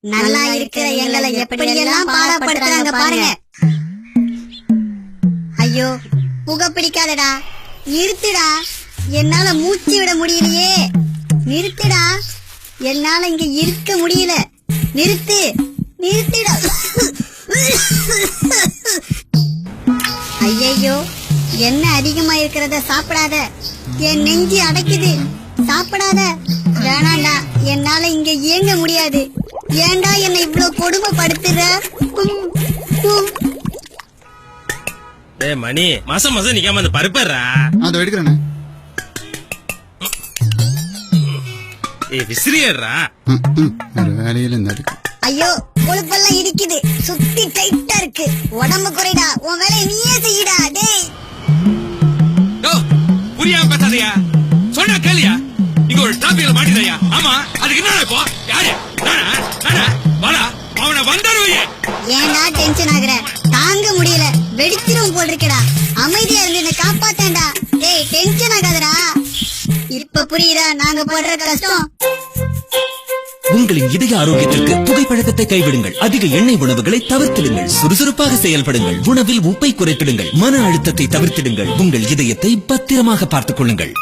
நல்லா இருக்கிற எங்களை எப்படியெல்லாம் பாடப்படுத்துறாங்க பாருங்க. ஐயோ புகை பிடிக்காதடா, நிறுத்துடா, என்னால மூச்சு விட முடியலையே, நிறுத்துடா, என்னால இங்க இருக்க முடியல, நிறுத்து, நிறுத்துடா. ஐயோ என்ன அதிகமா இருக்கிறத சாப்பிடாத, என் நெஞ்சு அடைக்குது, சாப்பிடாத. வேணாண்டா, என்னால இங்க இயங்க முடியாது. ஏண்டா என்னை இவ்வளவு கொடுமைப்படுத்துற? மணி மாசம் மாசம் நிக்காம அந்த பருப்பறா அதை எடுக்கிறேன். விசிறியறா வேற வேலையில இருந்தா இருக்கு. ஐயோ கொழுப்பெல்லாம் இடிக்குது, சுத்தி டைட்டா இருக்கு, உடம்பு குறைடா, உன் வேலையை நீயே செய்யடா. டேய் புரியாம பேசாதயா, சொன்னா கேளியா, இங்க ஒரு டிராபிக்ல மாட்டிதையா. ஆமா அதுக்கு என்ன இப்போ? யாரு நானா? நானா வாடா, அவனை வந்தாருவே. ஏன்டா டென்ஷன் ஆகுற? தாங்க முடியல, வெடிச்சிரும் போல் இருக்கடா. அமைதியா இருந்து என்ன காப்பாத்தேன்டா. டேய் டென்ஷன் ஆகாதடா. இப்ப புரியுதா நாங்க படுற கஷ்டம்? உங்களின் இதய ஆரோக்கியத்திற்கு புகைப்பழக்கத்தை கைவிடுங்கள். அதிக எண்ணெய் உணவுகளை தவிர்த்திடுங்கள். சுறுசுறுப்பாக செயல்படுங்கள். உணவில் உப்பை குறைத்திடுங்கள். மன அழுத்தத்தை தவிர்த்திடுங்கள். உங்கள் இதயத்தை பத்திரமாக பார்த்துக் கொள்ளுங்கள்.